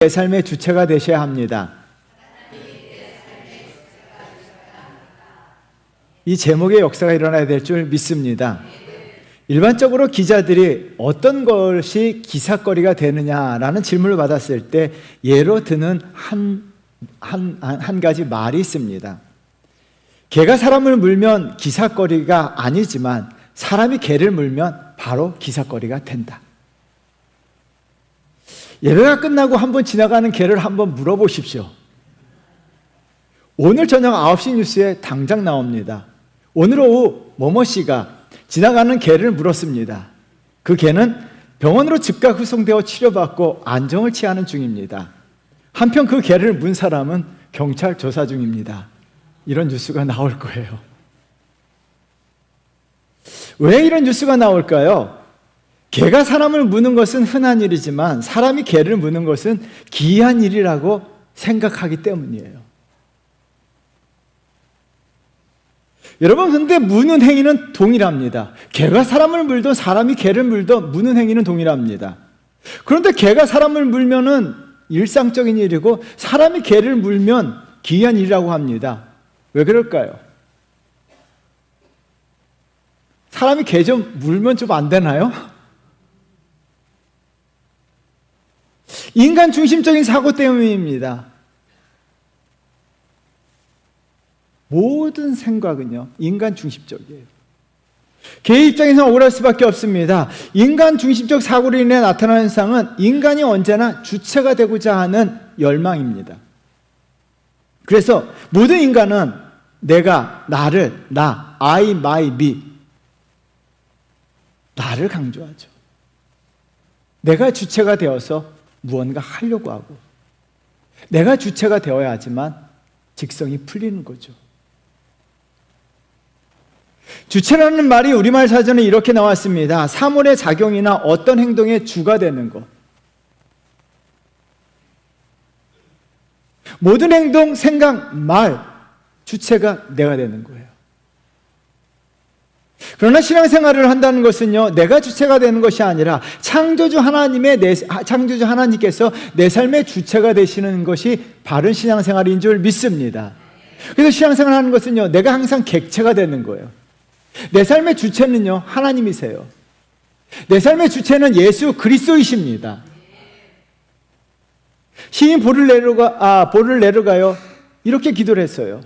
내 삶의 주체가 되셔야 합니다. 이 제목의 역사가 일어나야 될 줄 믿습니다. 일반적으로 기자들이 어떤 것이 기사거리가 되느냐라는 질문을 받았을 때 예로 드는 한 가지 말이 있습니다. 개가 사람을 물면 기사거리가 아니지만 사람이 개를 물면 바로 기사거리가 된다. 예배가 끝나고 한번 지나가는 개를 한번 물어보십시오. 오늘 저녁 9시 뉴스에 당장 나옵니다. 오늘 오후 뭐뭐 씨가 지나가는 개를 물었습니다. 그 개는 병원으로 즉각 후송되어 치료받고 안정을 취하는 중입니다. 한편 그 개를 문 사람은 경찰 조사 중입니다. 이런 뉴스가 나올 거예요. 왜 이런 뉴스가 나올까요? 개가 사람을 무는 것은 흔한 일이지만 사람이 개를 무는 것은 기이한 일이라고 생각하기 때문이에요. 여러분, 근데 무는 행위는 동일합니다. 개가 사람을 물든 사람이 개를 물든 무는 행위는 동일합니다. 그런데 개가 사람을 물면은 일상적인 일이고 사람이 개를 물면 기이한 일이라고 합니다. 왜 그럴까요? 사람이 개 좀 물면 좀 안 되나요? 인간 중심적인 사고 때문입니다. 모든 생각은요, 인간 중심적이에요. 개의 입장에서 억울할 수밖에 없습니다. 인간 중심적 사고로 인해 나타나는 현상은 인간이 언제나 주체가 되고자 하는 열망입니다. 그래서 모든 인간은 내가, 나를, 나, I, my, me, 나를 강조하죠. 내가 주체가 되어서 무언가 하려고 하고 내가 주체가 되어야 하지만 직성이 풀리는 거죠. 주체라는 말이 우리말 사전에 이렇게 나왔습니다. 사물의 작용이나 어떤 행동의 주가 되는 것. 모든 행동, 생각, 말, 주체가 내가 되는 거예요. 그러나 신앙생활을 한다는 것은요, 내가 주체가 되는 것이 아니라 창조주 하나님께서 내 삶의 주체가 되시는 것이 바른 신앙생활인 줄 믿습니다. 그래서 신앙생활을 하는 것은요, 내가 항상 객체가 되는 거예요. 내 삶의 주체는요, 하나님이세요. 내 삶의 주체는 예수 그리스도이십니다. 시인 보를레르가요 이렇게 기도를 했어요.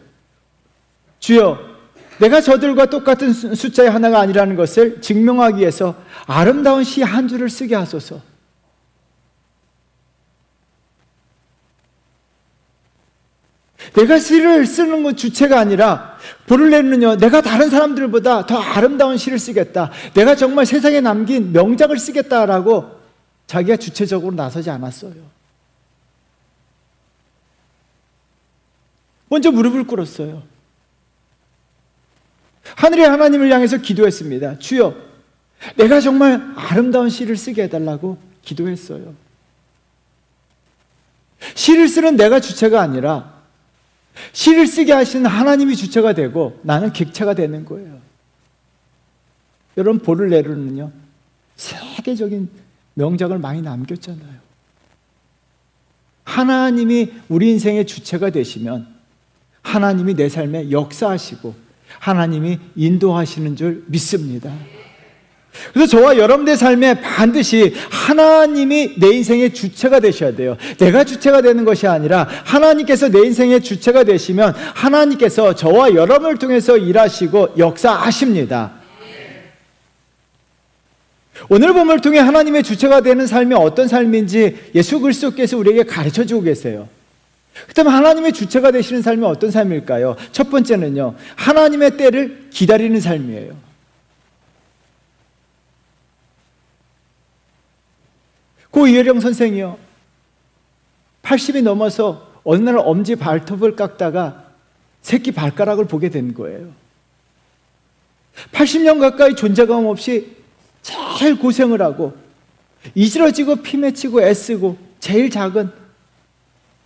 주여, 내가 저들과 똑같은 숫자의 하나가 아니라는 것을 증명하기 위해서 아름다운 시 한 줄을 쓰게 하소서. 내가 시를 쓰는 건 주체가 아니라 보를레르는요, 내가 다른 사람들보다 더 아름다운 시를 쓰겠다, 내가 정말 세상에 남긴 명작을 쓰겠다라고 자기가 주체적으로 나서지 않았어요. 먼저 무릎을 꿇었어요. 하늘의 하나님을 향해서 기도했습니다. 주여, 내가 정말 아름다운 시를 쓰게 해달라고 기도했어요. 시를 쓰는 내가 주체가 아니라 시를 쓰게 하시는 하나님이 주체가 되고 나는 객체가 되는 거예요. 여러분, 보를레르는요, 세계적인 명작을 많이 남겼잖아요. 하나님이 우리 인생의 주체가 되시면 하나님이 내 삶에 역사하시고 하나님이 인도하시는 줄 믿습니다. 그래서 저와 여러분의 삶에 반드시 하나님이 내 인생의 주체가 되셔야 돼요. 내가 주체가 되는 것이 아니라 하나님께서 내 인생의 주체가 되시면 하나님께서 저와 여러분을 통해서 일하시고 역사하십니다. 오늘 본문을 통해 하나님의 주체가 되는 삶이 어떤 삶인지 예수 그리스도께서 우리에게 가르쳐주고 계세요. 그렇다면 하나님의 주체가 되시는 삶이 어떤 삶일까요? 첫 번째는요, 하나님의 때를 기다리는 삶이에요. 고 이혜령 선생이요, 80이 넘어서 어느 날 엄지 발톱을 깎다가 새끼 발가락을 보게 된 거예요. 80년 가까이 존재감 없이 제일 고생을 하고 이지러지고 피 맺히고 애쓰고 제일 작은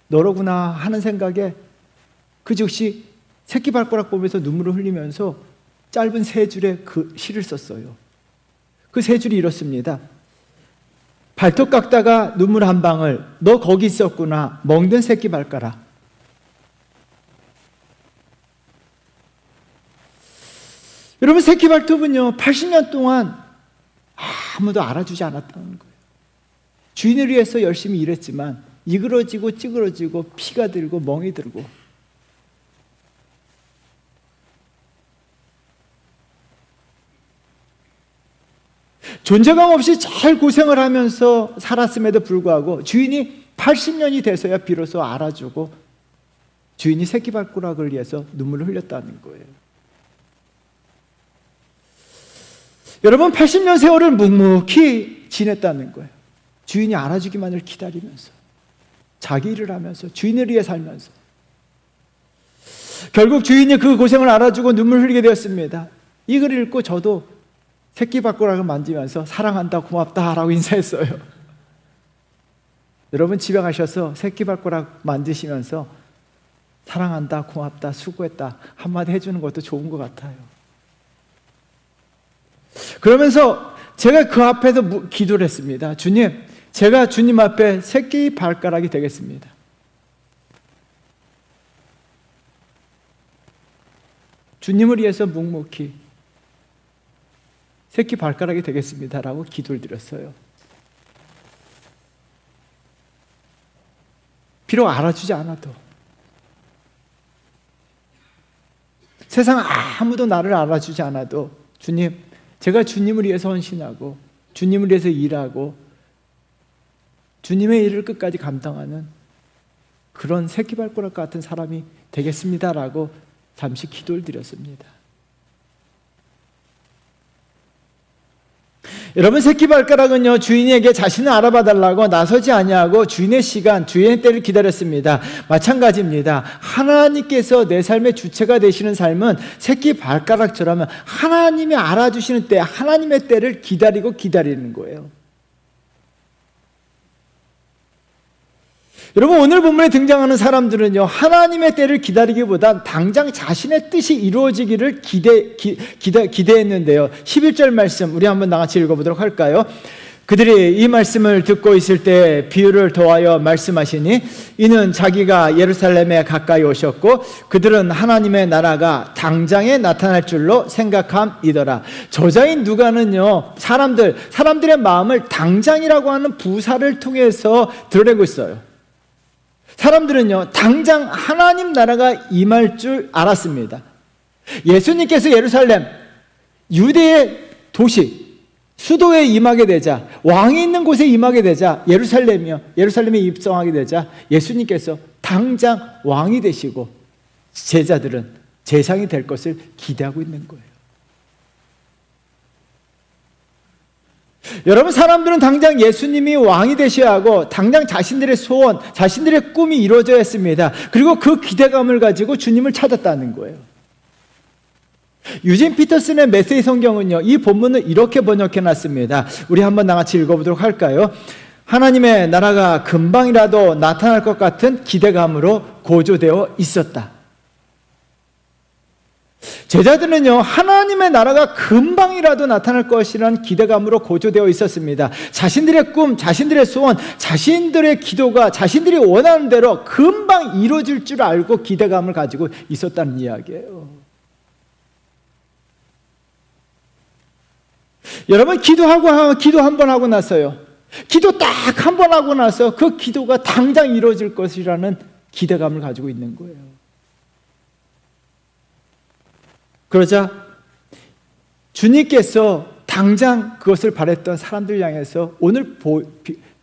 너로구나 하는 생각에 그 즉시 새끼 발가락 보면서 눈물을 흘리면서 짧은 세 줄의 그 시를 썼어요. 그 세 줄이 이렇습니다. 발톱 깎다가 눈물 한 방울, 너 거기 있었구나, 멍든 새끼 발가락. 여러분, 새끼 발톱은요 80년 동안 아무도 알아주지 않았다는 거예요. 주인을 위해서 열심히 일했지만 이그러지고 찌그러지고 피가 들고 멍이 들고, 존재감 없이 잘 고생을 하면서 살았음에도 불구하고 주인이 80년이 돼서야 비로소 알아주고 주인이 새끼 발가락을 위해서 눈물을 흘렸다는 거예요. 여러분, 80년 세월을 묵묵히 지냈다는 거예요. 주인이 알아주기만을 기다리면서, 자기 일을 하면서, 주인을 위해 살면서. 결국 주인이 그 고생을 알아주고 눈물 흘리게 되었습니다. 이 글을 읽고 저도 새끼 발가락을 만지면서 사랑한다, 고맙다 라고 인사했어요. 여러분, 집에 가셔서 새끼 발가락 만지시면서 사랑한다, 고맙다, 수고했다 한마디 해주는 것도 좋은 것 같아요. 그러면서 제가 그 앞에서 기도를 했습니다. 주님, 제가 주님 앞에 새끼 발가락이 되겠습니다. 주님을 위해서 묵묵히 새끼 발가락이 되겠습니다라고 기도를 드렸어요. 비록 알아주지 않아도, 세상 아무도 나를 알아주지 않아도, 주님, 제가 주님을 위해서 헌신하고 주님을 위해서 일하고 주님의 일을 끝까지 감당하는 그런 새끼 발가락 같은 사람이 되겠습니다라고 잠시 기도를 드렸습니다. 여러분, 새끼 발가락은요 주인에게 자신을 알아봐 달라고 나서지 아니하고 주인의 시간, 주인의 때를 기다렸습니다. 마찬가지입니다. 하나님께서 내 삶의 주체가 되시는 삶은 새끼 발가락처럼 하나님이 알아주시는 때, 하나님의 때를 기다리는 거예요. 여러분, 오늘 본문에 등장하는 사람들은요 하나님의 때를 기다리기보단 당장 자신의 뜻이 이루어지기를 기대했는데요. 11절 말씀 우리 한번 나같이 읽어보도록 할까요? 그들이 이 말씀을 듣고 있을 때 비유를 더하여 말씀하시니 이는 자기가 예루살렘에 가까이 오셨고 그들은 하나님의 나라가 당장에 나타날 줄로 생각함이더라. 저자인 누가는요 사람들의 마음을 당장이라고 하는 부사를 통해서 드러내고 있어요. 사람들은요 당장 하나님 나라가 임할 줄 알았습니다. 예수님께서 예루살렘, 유대의 도시, 수도에 임하게 되자, 왕이 있는 곳에 임하게 되자, 예루살렘에 입성하게 되자 예수님께서 당장 왕이 되시고 제자들은 재상이 될 것을 기대하고 있는 거예요. 여러분, 사람들은 당장 예수님이 왕이 되셔야 하고 당장 자신들의 소원, 자신들의 꿈이 이루어져야 했습니다. 그리고 그 기대감을 가지고 주님을 찾았다는 거예요. 유진 피터슨의 메시지 성경은요 이 본문을 이렇게 번역해놨습니다. 우리 한번 나같이 읽어보도록 할까요? 하나님의 나라가 금방이라도 나타날 것 같은 기대감으로 고조되어 있었다. 제자들은요 하나님의 나라가 금방이라도 나타날 것이라는 기대감으로 고조되어 있었습니다. 자신들의 꿈, 자신들의 소원, 자신들의 기도가 자신들이 원하는 대로 금방 이루어질 줄 알고 기대감을 가지고 있었다는 이야기예요. 여러분, 기도 한 번 하고 나서요, 기도 딱 한 번 하고 나서 그 기도가 당장 이루어질 것이라는 기대감을 가지고 있는 거예요. 그러자 주님께서 당장 그것을 바랬던 사람들 향해서 오늘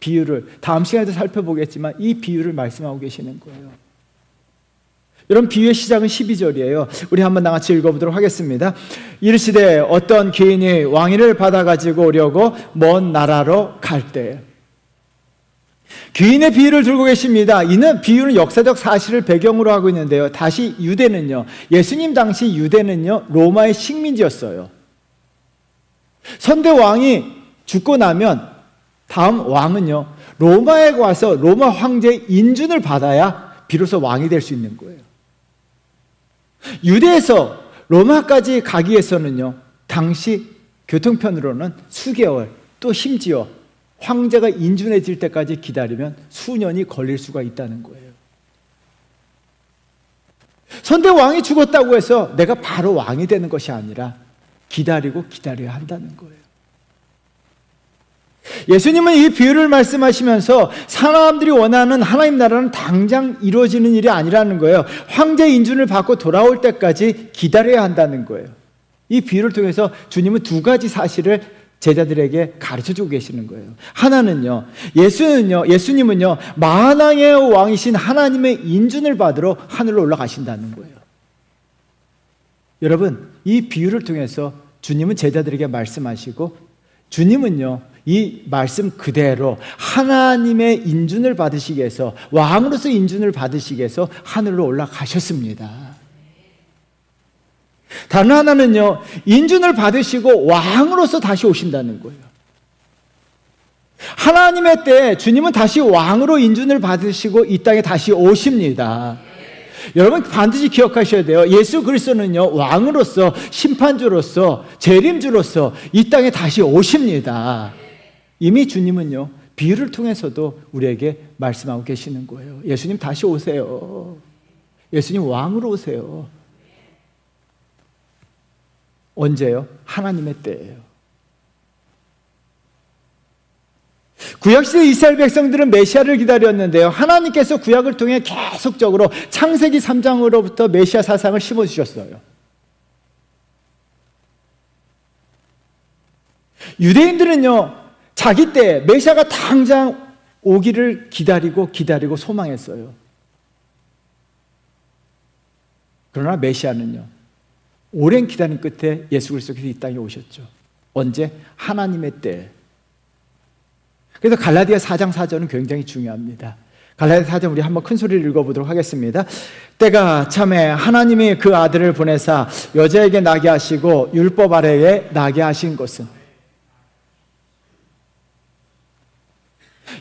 비유를 다음 시간에도 살펴보겠지만 이 비유를 말씀하고 계시는 거예요. 여러분, 비유의 시작은 12절이에요. 우리 한번 나같이 읽어보도록 하겠습니다. 이르시되 어떤 귀인이 왕위를 받아가지고 오려고 먼 나라로 갈 때에. 귀인의 비유를 들고 계십니다. 이는 비유는 역사적 사실을 배경으로 하고 있는데요. 다시 유대는요, 예수님 당시 유대는요 로마의 식민지였어요. 선대 왕이 죽고 나면 다음 왕은요 로마에 와서 로마 황제의 인준을 받아야 비로소 왕이 될 수 있는 거예요. 유대에서 로마까지 가기 위해서는요 당시 교통편으로는 수개월, 또 심지어 황제가 인준해질 때까지 기다리면 수년이 걸릴 수가 있다는 거예요. 선대 왕이 죽었다고 해서 내가 바로 왕이 되는 것이 아니라 기다려야 한다는 거예요. 예수님은 이 비유를 말씀하시면서 사람들이 원하는 하나님 나라는 당장 이루어지는 일이 아니라는 거예요. 황제 인준을 받고 돌아올 때까지 기다려야 한다는 거예요. 이 비유를 통해서 주님은 두 가지 사실을 제자들에게 가르쳐주고 계시는 거예요. 하나는요, 예수님은요 만왕의 왕이신 하나님의 인준을 받으러 하늘로 올라가신다는 거예요. 여러분, 이 비유를 통해서 주님은 제자들에게 말씀하시고, 주님은요 이 말씀 그대로 하나님의 인준을 받으시기 위해서, 왕으로서 인준을 받으시기 위해서 하늘로 올라가셨습니다. 다른 하나는요, 인준을 받으시고 왕으로서 다시 오신다는 거예요. 하나님의 때에 주님은 다시 왕으로 인준을 받으시고 이 땅에 다시 오십니다. 여러분 반드시 기억하셔야 돼요. 예수 그리스도는요 왕으로서, 심판주로서, 재림주로서 이 땅에 다시 오십니다. 이미 주님은요 비유를 통해서도 우리에게 말씀하고 계시는 거예요. 예수님 다시 오세요. 예수님 왕으로 오세요. 언제요? 하나님의 때예요. 구약시대 이스라엘 백성들은 메시아를 기다렸는데요, 하나님께서 구약을 통해 계속적으로 창세기 3장으로부터 메시아 사상을 심어주셨어요. 유대인들은요 자기 때 메시아가 당장 오기를 기다리고 소망했어요. 그러나 메시아는요 오랜 기다림 끝에 예수 그리스도께서 이 땅에 오셨죠. 언제? 하나님의 때. 그래서 갈라디아 4장 4절은 굉장히 중요합니다. 갈라디아 4장 우리 한번 큰 소리를 읽어보도록 하겠습니다. 때가 참에 하나님이 그 아들을 보내사 여자에게 나게 하시고 율법 아래에 나게 하신 것은,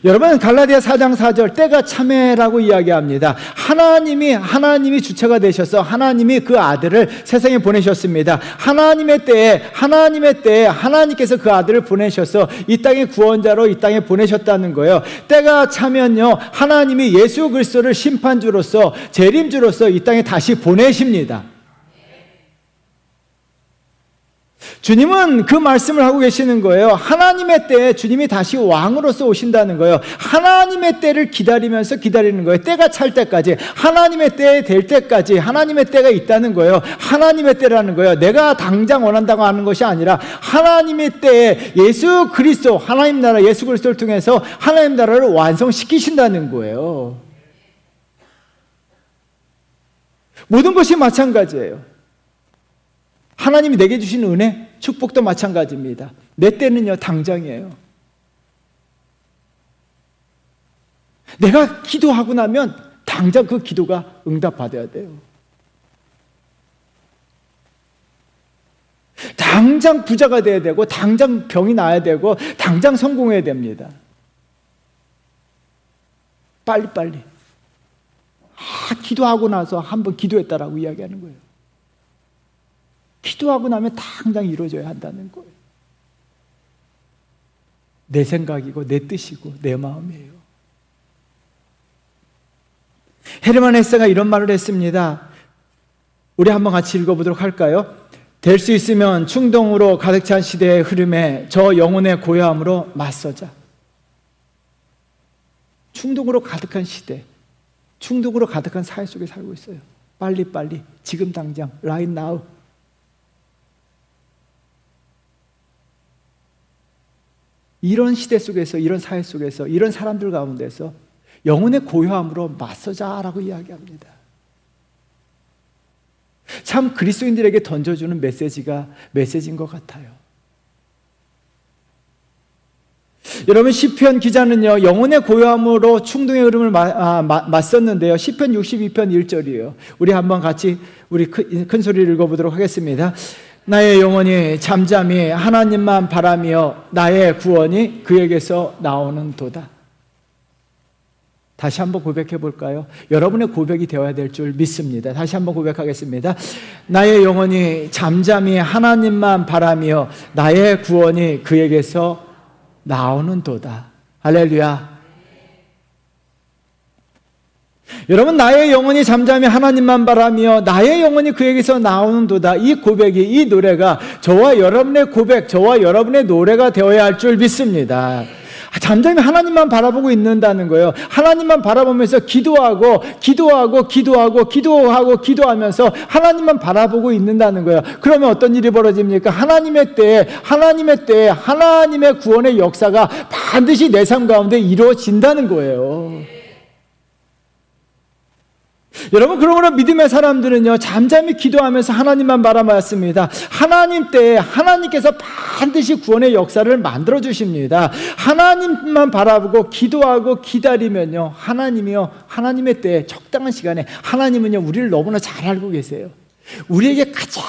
여러분 갈라디아 4장 4절 때가 참에라고 이야기합니다. 하나님이 주체가 되셔서 하나님이 그 아들을 세상에 보내셨습니다. 하나님의 때에 하나님께서 그 아들을 보내셔서 이 땅의 구원자로 이 땅에 보내셨다는 거예요. 때가 차면요 하나님이 예수 그리스도를 심판주로서, 재림주로서 이 땅에 다시 보내십니다. 주님은 그 말씀을 하고 계시는 거예요. 하나님의 때에 주님이 다시 왕으로서 오신다는 거예요. 하나님의 때를 기다리는 거예요. 때가 찰 때까지, 하나님의 때에 될 때까지 하나님의 때가 있다는 거예요. 하나님의 때라는 거예요. 내가 당장 원한다고 하는 것이 아니라 하나님의 때에 예수 그리스도, 하나님 나라 예수 그리스도를 통해서 하나님 나라를 완성시키신다는 거예요. 모든 것이 마찬가지예요. 하나님이 내게 주신 은혜, 축복도 마찬가지입니다. 내 때는요 당장이에요. 내가 기도하고 나면 당장 그 기도가 응답받아야 돼요. 당장 부자가 돼야 되고, 당장 병이 나야 되고, 당장 성공해야 됩니다. 빨리빨리. 기도하고 나서 한번 기도했다라고 이야기하는 거예요. 기도하고 나면 당장 이루어져야 한다는 거예요. 내 생각이고 내 뜻이고 내 마음이에요. 헤르만 헤세가 이런 말을 했습니다. 우리 한번 같이 읽어보도록 할까요? 될 수 있으면 충동으로 가득 찬 시대의 흐름에 저 영혼의 고요함으로 맞서자. 충동으로 가득한 시대, 충동으로 가득한 사회 속에 살고 있어요. 빨리빨리, 지금 당장, right now. 이런 시대 속에서, 이런 사회 속에서, 이런 사람들 가운데서 영혼의 고요함으로 맞서자라고 이야기합니다. 참 그리스도인들에게 던져주는 메시지인 것 같아요. 여러분 시편 기자는요 영혼의 고요함으로 충동의 흐름을 맞섰는데요. 시편 62편 1절이에요. 우리 한번 같이 우리 큰 소리를 읽어보도록 하겠습니다. 나의 영혼이 잠잠히 하나님만 바라며 나의 구원이 그에게서 나오는 도다. 다시 한번 고백해 볼까요? 여러분의 고백이 되어야 될 줄 믿습니다. 다시 한번 고백하겠습니다. 나의 영혼이 잠잠히 하나님만 바라며 나의 구원이 그에게서 나오는 도다. 할렐루야. 여러분, 나의 영혼이 잠잠히 하나님만 바라며 나의 영혼이 그에게서 나오는도다. 이 고백이, 이 노래가 저와 여러분의 고백, 저와 여러분의 노래가 되어야 할 줄 믿습니다. 잠잠히 하나님만 바라보고 있는다는 거예요. 하나님만 바라보면서 기도하면서 하나님만 바라보고 있는다는 거예요. 그러면 어떤 일이 벌어집니까? 하나님의 때에 하나님의 구원의 역사가 반드시 내 삶 가운데 이루어진다는 거예요. 여러분, 그러므로 믿음의 사람들은요, 잠잠히 기도하면서 하나님만 바라봤습니다. 하나님 때에 하나님께서 반드시 구원의 역사를 만들어 주십니다. 하나님만 바라보고 기도하고 기다리면요, 하나님의 때에 적당한 시간에, 하나님은요, 우리를 너무나 잘 알고 계세요. 우리에게 가장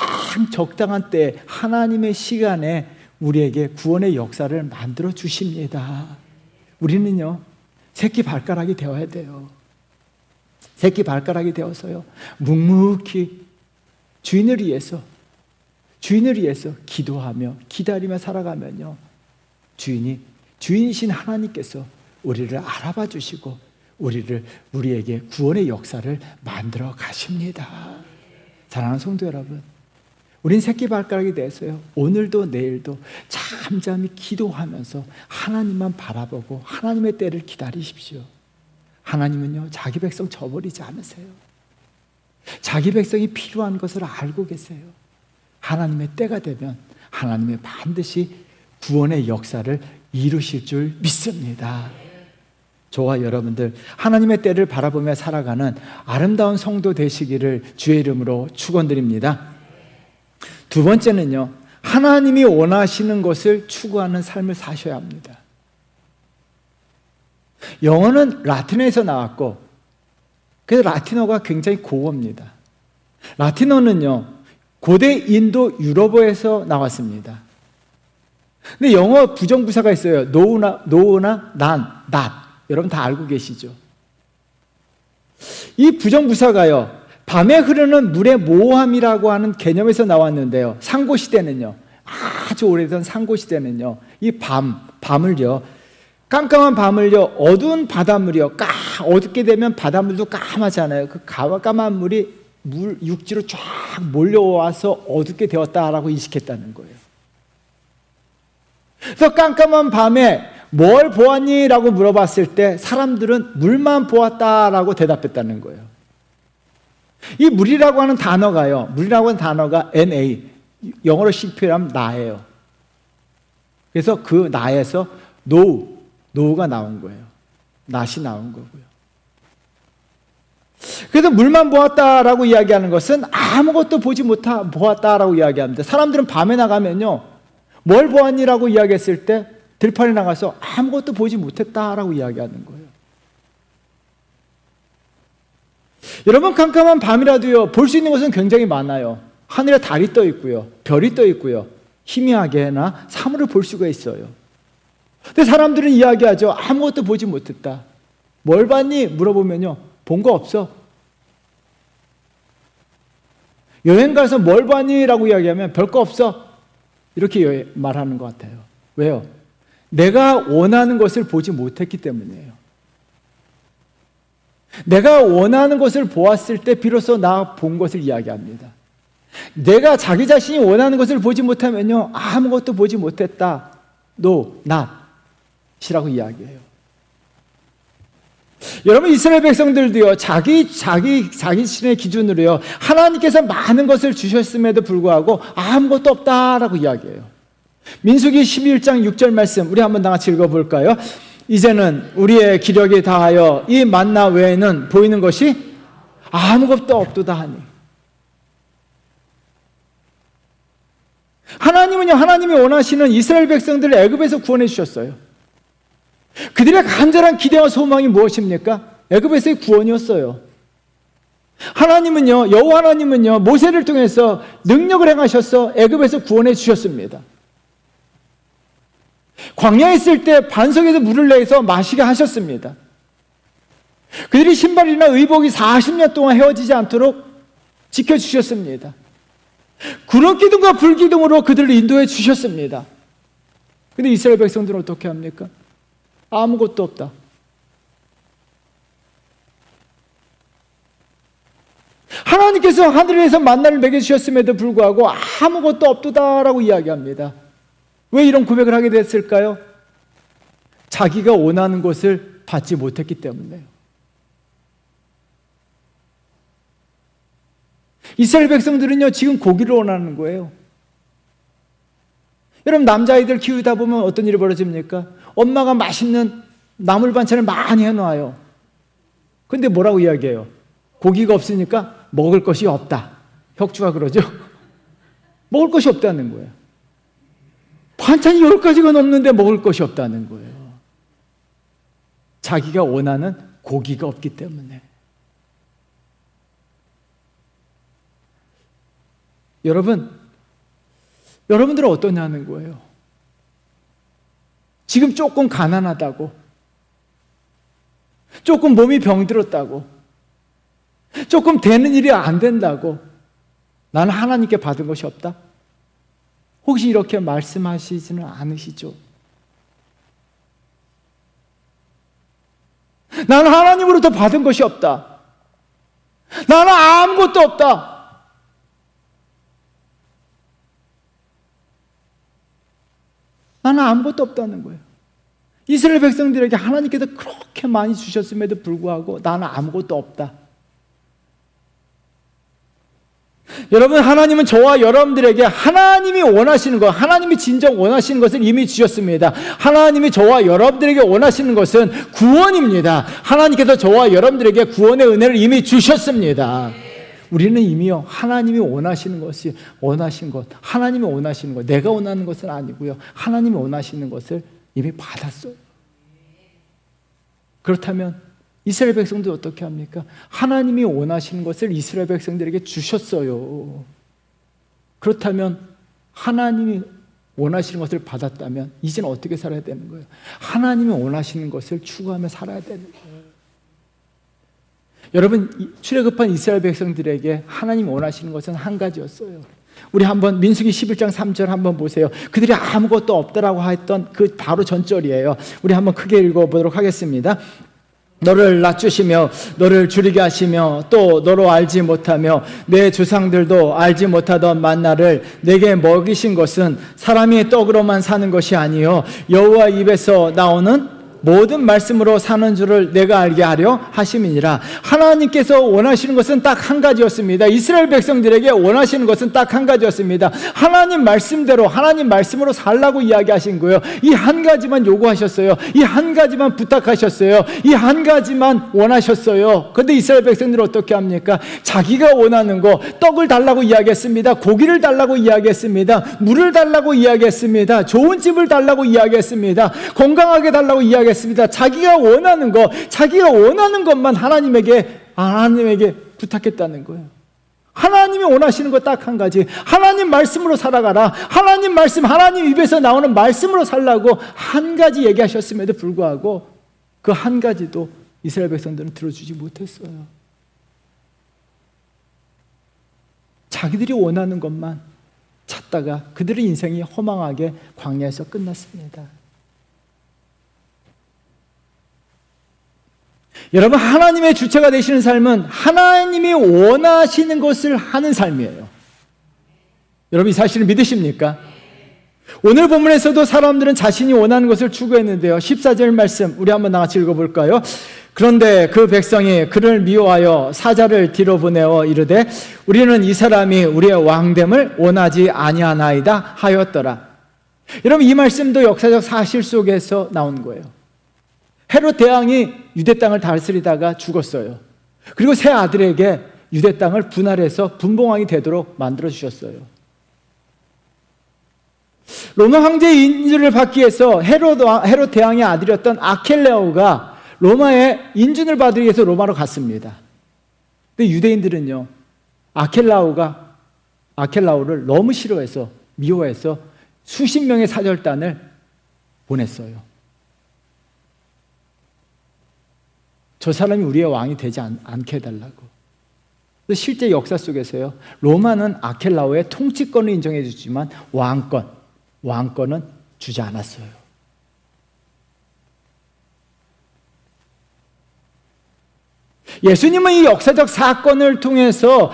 적당한 때에 하나님의 시간에 우리에게 구원의 역사를 만들어 주십니다. 우리는요, 새끼 발가락이 되어야 돼요. 새끼 발가락이 되어서요, 묵묵히 주인을 위해서 기도하며 기다리며 살아가면요, 주인이신 하나님께서 우리를 알아봐 주시고 우리에게 구원의 역사를 만들어 가십니다. 사랑하는 성도 여러분, 우린 새끼 발가락이 돼서요, 오늘도 내일도 잠잠히 기도하면서 하나님만 바라보고 하나님의 때를 기다리십시오. 하나님은요, 자기 백성 저버리지 않으세요. 자기 백성이 필요한 것을 알고 계세요. 하나님의 때가 되면 하나님이 반드시 구원의 역사를 이루실 줄 믿습니다. 저와 여러분들, 하나님의 때를 바라보며 살아가는 아름다운 성도 되시기를 주의 이름으로 축원드립니다. 두 번째는요, 하나님이 원하시는 것을 추구하는 삶을 사셔야 합니다. 영어는 라틴어에서 나왔고, 그래서 라틴어가 굉장히 고어입니다. 라틴어는요, 고대 인도 유럽어에서 나왔습니다. 근데 영어 부정부사가 있어요. 노우나 난, not. 여러분 다 알고 계시죠? 이 부정부사가요, 밤에 흐르는 물의 모호함이라고 하는 개념에서 나왔는데요, 상고시대는요, 아주 오래전 상고시대는요, 이 밤을요, 깜깜한 밤을요, 어두운 바닷물이요, 어둡게 되면 바닷물도 까맣잖아요. 그 까만 물이 육지로 쫙 몰려와서 어둡게 되었다라고 인식했다는 거예요. 그래서 깜깜한 밤에 뭘 보았니? 라고 물어봤을 때 사람들은 물만 보았다라고 대답했다는 거예요. 이 물이라고 하는 단어가 NA, 영어로 표현하면 나예요. 그래서 그 나에서 노우가 나온 거예요. 낫이 나온 거고요. 그래서 물만 보았다라고 이야기하는 것은 아무것도 보았다라고 이야기합니다. 사람들은 밤에 나가면요, 뭘 보았니라고 이야기했을 때 들판에 나가서 아무것도 보지 못했다라고 이야기하는 거예요. 여러분, 깜깜한 밤이라도요, 볼 수 있는 것은 굉장히 많아요. 하늘에 달이 떠 있고요, 별이 떠 있고요, 희미하게나 사물을 볼 수가 있어요. 근데 사람들은 이야기하죠. 아무것도 보지 못했다. 뭘 봤니? 물어보면요, 본 거 없어. 여행 가서 뭘 봤니? 라고 이야기하면 별 거 없어. 이렇게 말하는 것 같아요. 왜요? 내가 원하는 것을 보지 못했기 때문이에요. 내가 원하는 것을 보았을 때 비로소 나 본 것을 이야기합니다. 내가 자기 자신이 원하는 것을 보지 못하면요, 아무것도 보지 못했다. No, not. 이라고 이야기해요. 여러분, 이스라엘 백성들도요, 자기 자신의 기준으로요, 하나님께서 많은 것을 주셨음에도 불구하고 아무것도 없다라고 이야기해요. 민수기 11장 6절 말씀, 우리 한번 다 같이 읽어볼까요? 이제는 우리의 기력이 다하여 이 만나 외에는 보이는 것이 아무것도 없도다 하니. 하나님은요, 하나님이 원하시는 이스라엘 백성들을 애굽에서 구원해 주셨어요. 그들의 간절한 기대와 소망이 무엇입니까? 애굽에서의 구원이었어요. 하나님은요, 여호와 하나님은요, 모세를 통해서 능력을 행하셔서 애굽에서 구원해 주셨습니다. 광야에 있을 때 반석에서 물을 내서 마시게 하셨습니다. 그들이 신발이나 의복이 40년 동안 헤어지지 않도록 지켜주셨습니다. 구름 기둥과 불 기둥으로 그들을 인도해 주셨습니다. 근데 이스라엘 백성들은 어떻게 합니까? 아무것도 없다. 하나님께서 하늘에서 만나를 먹여주셨음에도 불구하고 아무것도 없도다라고 이야기합니다. 왜 이런 고백을 하게 됐을까요? 자기가 원하는 것을 받지 못했기 때문에요. 이스라엘 백성들은요, 지금 고기를 원하는 거예요. 여러분, 남자아이들 키우다 보면 어떤 일이 벌어집니까? 엄마가 맛있는 나물 반찬을 많이 해놔요. 근데 뭐라고 이야기해요? 고기가 없으니까 먹을 것이 없다. 혁주가 그러죠? 먹을 것이 없다는 거예요. 반찬이 10가지가 넘는데 먹을 것이 없다는 거예요. 자기가 원하는 고기가 없기 때문에. 여러분들은 어떠냐는 거예요. 지금 조금 가난하다고, 조금 몸이 병들었다고, 조금 되는 일이 안 된다고 나는 하나님께 받은 것이 없다? 혹시 이렇게 말씀하시지는 않으시죠? 나는 하나님으로부터 받은 것이 없다. 나는 아무것도 없다. 나는 아무것도 없다는 거예요. 이스라엘 백성들에게 하나님께서 그렇게 많이 주셨음에도 불구하고 나는 아무것도 없다. 여러분, 하나님은 저와 여러분들에게 하나님이 원하시는 것, 하나님이 진정 원하시는 것을 이미 주셨습니다. 하나님이 저와 여러분들에게 원하시는 것은 구원입니다. 하나님께서 저와 여러분들에게 구원의 은혜를 이미 주셨습니다. 우리는 이미요, 하나님이 원하시는 것이 원하신 것, 하나님이 원하시는 것, 내가 원하는 것은 아니고요, 하나님이 원하시는 것을 이미 받았어요. 그렇다면 이스라엘 백성들 어떻게 합니까? 하나님이 원하시는 것을 이스라엘 백성들에게 주셨어요. 그렇다면 하나님이 원하시는 것을 받았다면 이제는 어떻게 살아야 되는 거예요? 하나님이 원하시는 것을 추구하며 살아야 되는 거예요. 여러분, 출애굽한 이스라엘 백성들에게 하나님이 원하시는 것은 한 가지였어요. 우리 한번 민수기 11장 3절 한번 보세요. 그들이 아무것도 없다라고 했던 그 바로 전절이에요. 우리 한번 크게 읽어보도록 하겠습니다. 너를 낮추시며 너를 줄이게 하시며 또 너로 알지 못하며 내 조상들도 알지 못하던 만나를 내게 먹이신 것은 사람이 떡으로만 사는 것이 아니요 여호와 입에서 나오는 모든 말씀으로 사는 줄을 내가 알게 하려 하심이니라. 하나님께서 원하시는 것은 딱 한 가지였습니다. 이스라엘 백성들에게 원하시는 것은 딱 한 가지였습니다. 하나님 말씀대로 하나님 말씀으로 살라고 이야기하신 거예요. 이 한 가지만 요구하셨어요. 이 한 가지만 부탁하셨어요. 이 한 가지만 원하셨어요. 그런데 이스라엘 백성들은 어떻게 합니까? 자기가 원하는 거, 떡을 달라고 이야기했습니다. 고기를 달라고 이야기했습니다. 물을 달라고 이야기했습니다. 좋은 집을 달라고 이야기했습니다. 건강하게 달라고 이야기했습니다. 자기가 원하는 거, 자기가 원하는 것만 하나님에게 부탁했다는 거예요. 하나님이 원하시는 거 딱 한 가지. 하나님 말씀으로 살아가라. 하나님 말씀, 하나님 입에서 나오는 말씀으로 살라고 한 가지 얘기하셨음에도 불구하고 그 한 가지도 이스라엘 백성들은 들어주지 못했어요. 자기들이 원하는 것만 찾다가 그들의 인생이 허망하게 광야에서 끝났습니다. 여러분, 하나님의 주체가 되시는 삶은 하나님이 원하시는 것을 하는 삶이에요. 여러분, 이 사실을 믿으십니까? 오늘 본문에서도 사람들은 자신이 원하는 것을 추구했는데요. 14절 말씀 우리 한번 같이 읽어볼까요? 그런데 그 백성이 그를 미워하여 사자를 뒤로 보내어 이르되 우리는 이 사람이 우리의 왕됨을 원하지 아니하나이다 하였더라. 여러분, 이 말씀도 역사적 사실 속에서 나온 거예요. 헤롯 대왕이 유대 땅을 다스리다가 죽었어요. 그리고 세 아들에게 유대 땅을 분할해서 분봉왕이 되도록 만들어 주셨어요. 로마 황제의 인준을 받기 위해서 헤롯 대왕의 아들이었던 아켈라오가 로마의 인준을 받기 위해서 로마로 갔습니다. 근데 유대인들은요, 아켈라오를 너무 싫어해서, 미워해서 수십 명의 사절단을 보냈어요. 저 사람이 우리의 왕이 되지 않게 해달라고. 실제 역사 속에서요, 로마는 아켈라오의 통치권을 인정해 주지만 왕권은 주지 않았어요. 예수님은 이 역사적 사건을 통해서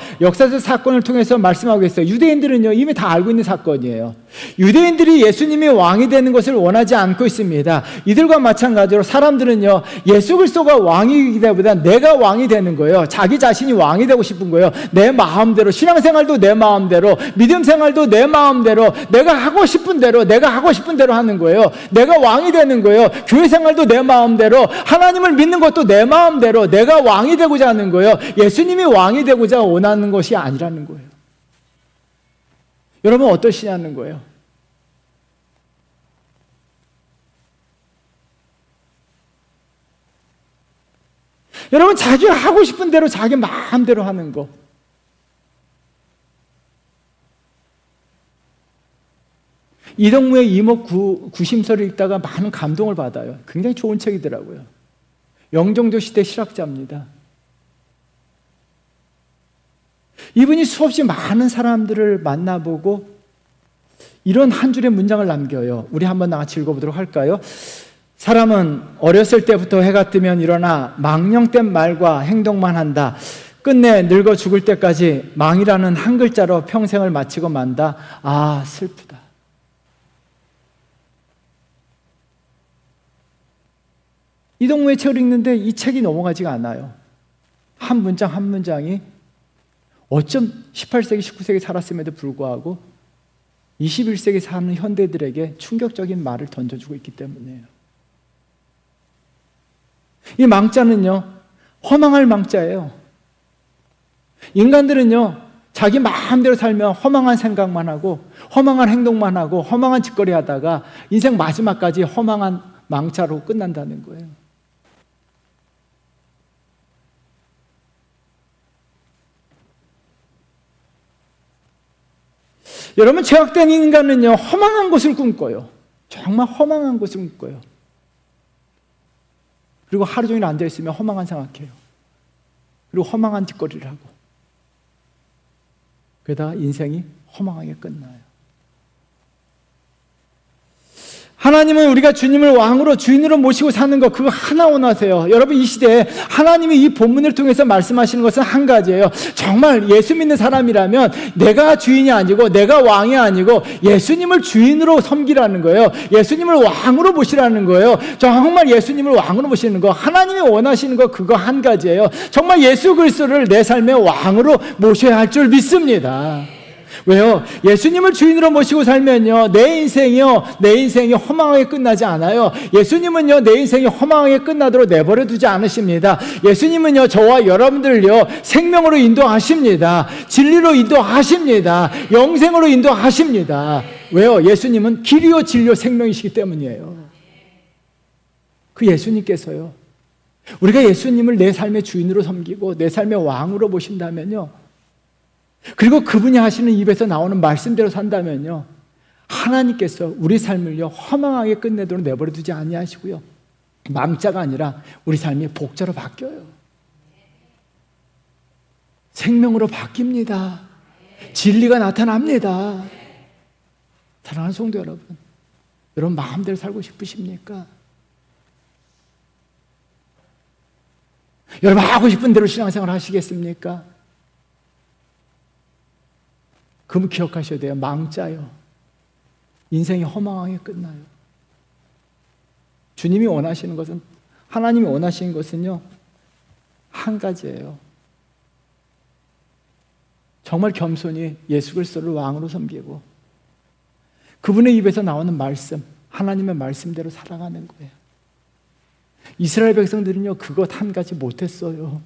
말씀하고 있어요. 유대인들은요, 이미 다 알고 있는 사건이에요. 유대인들이 예수님이 왕이 되는 것을 원하지 않고 있습니다. 이들과 마찬가지로 사람들은요, 예수 그리스도가 왕이기보다 내가 왕이 되는 거예요. 자기 자신이 왕이 되고 싶은 거예요. 내 마음대로, 신앙생활도 내 마음대로, 믿음 생활도 내 마음대로, 내가 하고 싶은 대로 하는 거예요. 내가 왕이 되는 거예요. 교회 생활도 내 마음대로, 하나님을 믿는 것도 내 마음대로, 내가 왕이 되고자 하는 거예요. 예수님이 왕이 되고자 원하는 것이 아니라는 거예요. 여러분 어떠시냐는 거예요. 여러분 자기가 하고 싶은 대로 자기 마음대로 하는 거. 이동무의 이목 구심서를 읽다가 많은 감동을 받아요. 굉장히 좋은 책이더라고요. 영종도 시대 실학자입니다. 이분이 수없이 많은 사람들을 만나보고 이런 한 줄의 문장을 남겨요. 우리 한번 같이 읽어보도록 할까요? 사람은 어렸을 때부터 해가 뜨면 일어나 망령된 말과 행동만 한다. 끝내 늙어 죽을 때까지 망이라는 한 글자로 평생을 마치고 만다. 아, 슬프다. 이동무의 책을 읽는데 이 책이 넘어가지가 않아요. 한 문장 한 문장이 어쩜 18세기, 19세기 살았음에도 불구하고 21세기 사는 현대들에게 충격적인 말을 던져주고 있기 때문이에요. 이 망자는요, 허망할 망자예요. 인간들은요, 자기 마음대로 살면 허망한 생각만 하고 허망한 행동만 하고 허망한 짓거리 하다가 인생 마지막까지 허망한 망자로 끝난다는 거예요. 여러분, 죄악된 인간은요, 허망한 것을 꿈꿔요. 정말 허망한 것을 꿈꿔요. 그리고 하루 종일 앉아있으면 허망한 생각해요. 그리고 허망한 짓거리를 하고. 그러다가 인생이 허망하게 끝나요. 하나님은 우리가 주님을 왕으로, 주인으로 모시고 사는 것, 그거 하나 원하세요. 여러분, 이 시대에 하나님이 이 본문을 통해서 말씀하시는 것은 한 가지예요. 정말 예수 믿는 사람이라면 내가 주인이 아니고 내가 왕이 아니고 예수님을 주인으로 섬기라는 거예요. 예수님을 왕으로 모시라는 거예요. 정말 예수님을 왕으로 모시는 거, 하나님이 원하시는 거, 그거 한 가지예요. 정말 예수 그리스도를 내 삶의 왕으로 모셔야 할 줄 믿습니다. 왜요? 예수님을 주인으로 모시고 살면요, 내 인생이 허망하게 끝나지 않아요. 예수님은요, 내 인생이 허망하게 끝나도록 내버려 두지 않으십니다. 예수님은요, 저와 여러분들을요, 생명으로 인도하십니다. 진리로 인도하십니다. 영생으로 인도하십니다. 왜요? 예수님은 길이요, 진리요, 생명이시기 때문이에요. 그 예수님께서요, 우리가 예수님을 내 삶의 주인으로 섬기고 내 삶의 왕으로 모신다면요, 그리고 그분이 하시는 입에서 나오는 말씀대로 산다면요, 하나님께서 우리 삶을요, 허망하게 끝내도록 내버려 두지 아니하시고요, 망자가 아니라 우리 삶이 복자로 바뀌어요. 생명으로 바뀝니다. 진리가 나타납니다. 사랑하는 성도 여러분, 여러분 마음대로 살고 싶으십니까? 여러분 하고 싶은 대로 신앙생활 하시겠습니까? 그럼 기억하셔야 돼요. 망자요. 인생이 허망하게 끝나요. 주님이 원하시는 것은, 하나님이 원하시는 것은요, 한 가지예요. 정말 겸손히 예수 그리스도를 왕으로 섬기고 그분의 입에서 나오는 말씀, 하나님의 말씀대로 살아가는 거예요. 이스라엘 백성들은요, 그것 한 가지 못했어요.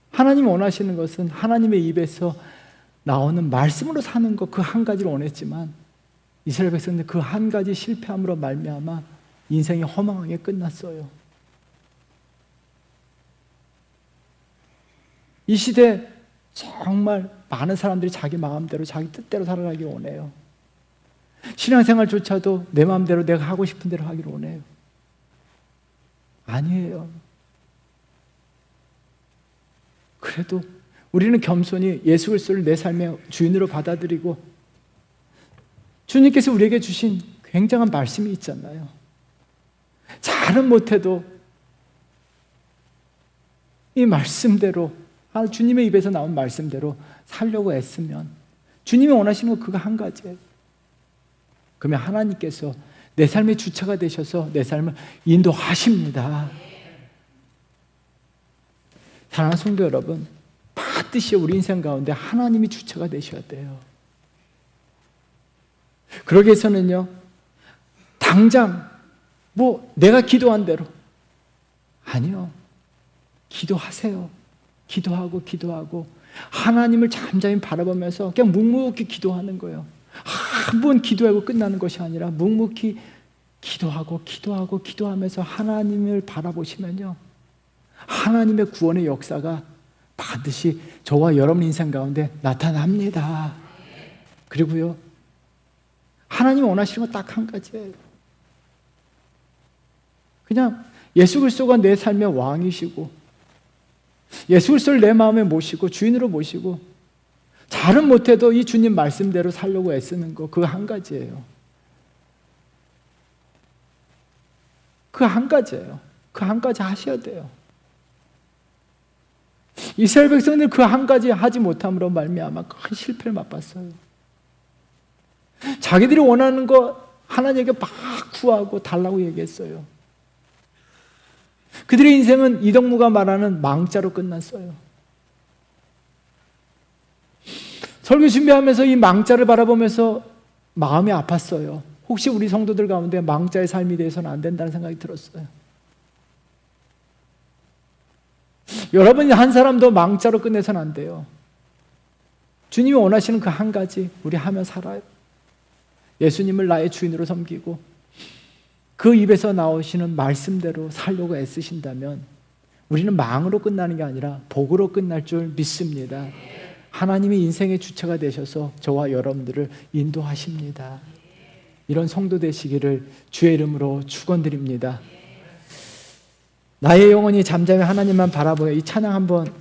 하나님이 원하시는 것은 하나님의 입에서 나오는 말씀으로 사는 것, 그 한 가지를 원했지만 이스라엘 백성들 그 한 가지 실패함으로 말미암아 인생이 허망하게 끝났어요. 이 시대 정말 많은 사람들이 자기 마음대로, 자기 뜻대로 살아가기 원해요. 신앙생활조차도 내 마음대로 내가 하고 싶은 대로 하기를 원해요. 아니에요. 그래도 우리는 겸손히 예수 그리스도를 내 삶의 주인으로 받아들이고 주님께서 우리에게 주신 굉장한 말씀이 있잖아요. 잘은 못해도 이 말씀대로, 주님의 입에서 나온 말씀대로 살려고 애쓰면 주님이 원하시는 거 그거 한 가지예요. 그러면 하나님께서 내 삶의 주체가 되셔서 내 삶을 인도하십니다. 사랑하는 성도 여러분, 반드시 우리 인생 가운데 하나님이 주체가 되셔야 돼요. 그러기 위해서는요, 당장 내가 기도한 대로, 아니요, 기도하세요. 기도하고 하나님을 잠잠히 바라보면서 그냥 묵묵히 기도하는 거예요. 한 번 기도하고 끝나는 것이 아니라 묵묵히 기도하면서 하나님을 바라보시면요, 하나님의 구원의 역사가 반드시 저와 여러분 인생 가운데 나타납니다. 그리고요, 하나님이 원하시는 건 딱 한 가지예요. 그냥 예수 그리스도가 내 삶의 왕이시고, 예수 그리스도를 내 마음에 모시고 주인으로 모시고, 잘은 못해도 이 주님 말씀대로 살려고 애쓰는 거, 그거 한 가지예요. 그 한 가지예요. 그 한 가지 하셔야 돼요. 이스라엘 백성들 그 한 가지 하지 못함으로 말미암아 큰 실패를 맛봤어요. 자기들이 원하는 거 하나님에게 막 구하고 달라고 얘기했어요. 그들의 인생은 이덕무가 말하는 망자로 끝났어요. 설교 준비하면서 이 망자를 바라보면서 마음이 아팠어요. 혹시 우리 성도들 가운데 망자의 삶이 돼서는 안 된다는 생각이 들었어요. 여러분이 한 사람도 망자로 끝내서는 안 돼요. 주님이 원하시는 그 한 가지 우리 하며 살아요. 예수님을 나의 주인으로 섬기고 그 입에서 나오시는 말씀대로 살려고 애쓰신다면 우리는 망으로 끝나는 게 아니라 복으로 끝날 줄 믿습니다. 하나님이 인생의 주체가 되셔서 저와 여러분들을 인도하십니다. 이런 성도 되시기를 주의 이름으로 축원드립니다. 나의 영혼이 잠잠히 하나님만 바라보여. 이 찬양 한번